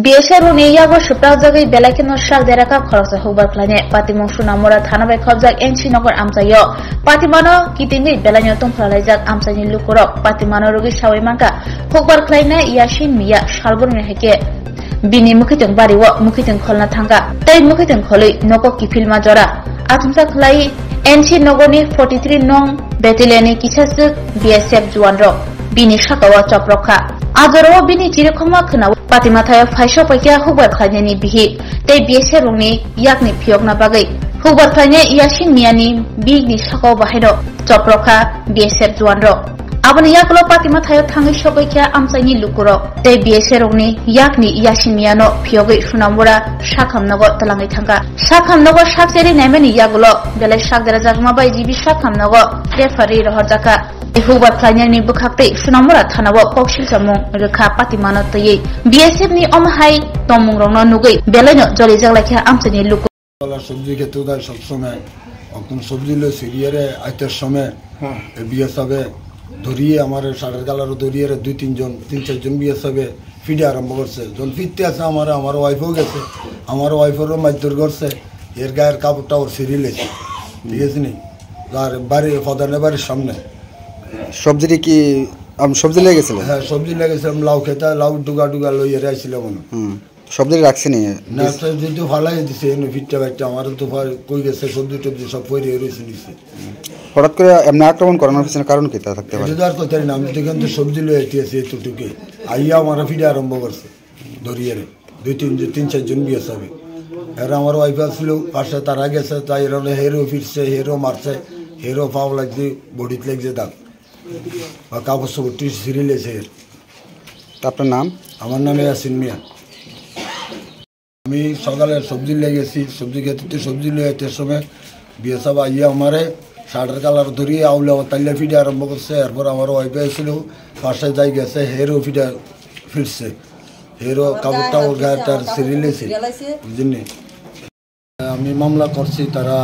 Biesheru niyago shuprazagi belakino shak deraka khoroksa hukbar klane patimong sunamora thanabai khobjak enchi nogor amsayo patimano kitingi belanyo tongphralaijak amsani lukurok patimano rogi sawai mangka hukbar klaina Yasin Mia salborni heke bini mukhitung bariwo mukhitung kholna thanga tai mukhitung kholoi nogo kifilma jora atumsa khlai enchi nogoni 43 nong battalioni kichasuk BSF juwanrok bini shakawa choprokha Azoro bini chirikhoma khna patimathaya phaisho paikya hukbar khlainani bihi tei Biesherungni yakni phiyokna bagai hukbar khlaine Yasin Miani bigni shakaw bahairo choprokha BSF juwanrok aboni yaklo patimathayo thangi sokaikya amsaini lukurok tei Biesherungni yakni Yasin Miano phiyogai sunamura sakhamnogo talangai thanga sakhamnogo sakseri naimani yagulo belai sakdera jagma bai jibi sakhamnogo referee rohorjaka hukbar khlainani bukhakte sunamura thanao koksil samung rekha patimano tei BSF ni omhai tomungrongno nugai belaino joli jaglaikha amsani luk সবজি খেতে দেয় সবসময় এখন সবজি লো সিরিয়ারে আইতের সময় বিয়ে সবে ধরিয়ে আমার সাড়ের গালারও ধরিয়ে 2-3 বিয়ে সবে ফিডে আরম্ভ করছে যখন ফিরতে আছে আমার ওয়াইফও গেছে আমার ওয়াইফেরও মারধর করছে এর গায়ের কাপড়টা ওর সিরিয়েছে ঠিক আছে নি আর বাড়ি ফদানের বাড়ির সামনে সবজি কি সবজি লেগেছিল হ্যাঁ সবজি লেগেছিলাম লাউ খেতে লাউ ডুগা লইয়ে রাখছিলাম সবজি রাখছেনি না যদি ফালাই দিছে ফিটটা বাইটটা আমারও তো কই গেছে সবজি টবজি সব পরে রয়েছে নিচ্ছে হঠাৎ করে এমনি আক্রমণ করানোর পিছনে কারণ কি তা থাকতে পারে আর কোথায় না আমি তো কিন্তু সবজি লয়ে আইতেছি এতটুকু আইয়া আমার ফিরে আরম্ভ করছে ধরিয়ে 2-3 জন বিয়ে সবে এরা আমার ওয়াইফ আসছিল পাশে তারা গেছে তাই এরা হেরো ফিরছে হেরো মারছে হেরো পাও লাগছে বডিতে লাগছে দাগ বা কাপড় সবটি সিরিলেছে এর আপনার নাম আমার নাম ইয়াসিন মিয়া আমি সকালে সবজি লেগেছি সবজি খেতে সবজি লেগে সময় বিয়ে সব আইয়া আমারে শার্টের কালার ধরিয়ে আউলে তাইলে ফিডে আরম্ভ করছে এরপর আমার ওয়াইফে এসেছিল পাশে যাই গেছে হেরো ফিডে ফিরছে হেরো কাপড়টা ওর গায়ে তার সিরিলেছে বুঝলি আমি মামলা করছি তারা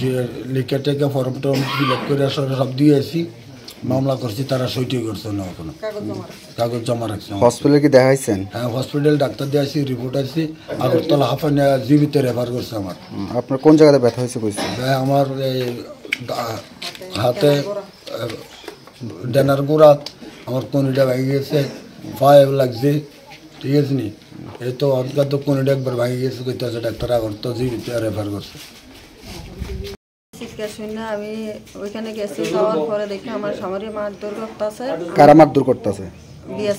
যে লিখে টেকে ফর্ম টর্ম ফিল আপ করে সব দিয়েছি মামলা করছি তারা সইটি করছে না কোনো কাগজ জমা রাখছে হসপিটালে কি দেখাইছেন হ্যাঁ হসপিটাল ডাক্তার দিয়ে আসছি রিপোর্ট আসছি আগরতলা হাফানিয়া জীবিত রেফার করছে আমার আপনার কোন জায়গাতে ব্যথা হয়েছে কইছে আমার এই হাতে ডেনার গোড়াত আমার কনিটা ভেঙে গেছে পায়ে লাগছে ঠিক আছে নি এই তো অন্তত কনিটা একবার ভেঙে গেছে কইতে আছে ডাক্তার আগরতলা জীবিত রেফার করছে আমি ওইখানে গেছি যাওয়ার পরে দেখি আমার স্বামীর মারধর করতেছে কারা মারধর করতেছে বিয়ে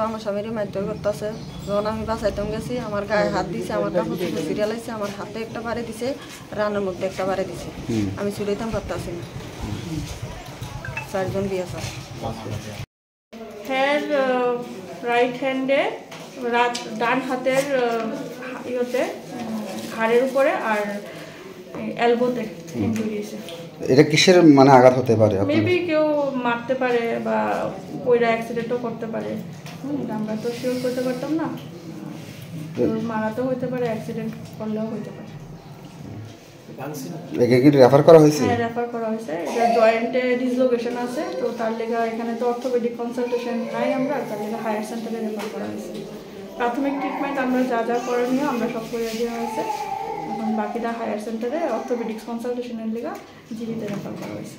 আমার স্বামীর মারধর করতেছে যখন আমি বাসাইতাম গেছি আমার গায়ে হাত দিয়েছে আমার কাপড় সিরিয়াল আছে আমার হাতে একটা বাড়ি দিছে রান্নার মধ্যে একটা বাড়ি দিছে আমি চুলাইতাম করতেছি না 4 জন বিয়ে হ্যার রাইট হ্যান্ডে ডান হাতের ইয়েতে ঘাড়ের উপরে আর এলবোতে ইনজুরি আছে এটা কিসের মানে আঘাত হতে পারে মেবি কেউ মারতে পারে বা কইরা অ্যাক্সিডেন্টও করতে পারে আমরা তো শিওর করতে পারতাম না মারাতেও হতে পারে অ্যাক্সিডেন্ট করলেও হতে পারে একে কি রেফার করা হয়েছে হ্যাঁ রেফার করা হয়েছে এটা জয়েন্টে ডিসলোকেশন আছে তো তার লেগে এখানে তো অর্থোপেডিক কনসালটেশন নাই আমরা তার লেগে হায়ার সেন্টারে রেফার করা হয়েছে প্রাথমিক ট্রিটমেন্ট আমরা যা করণীয় আমরা সব করে দেওয়া হয়েছে এখন বাকিটা হায়ার সেন্টারে অর্থোপেডিক্স কনসালটেশনের লেগে জিবিতে রেফার করা হয়েছে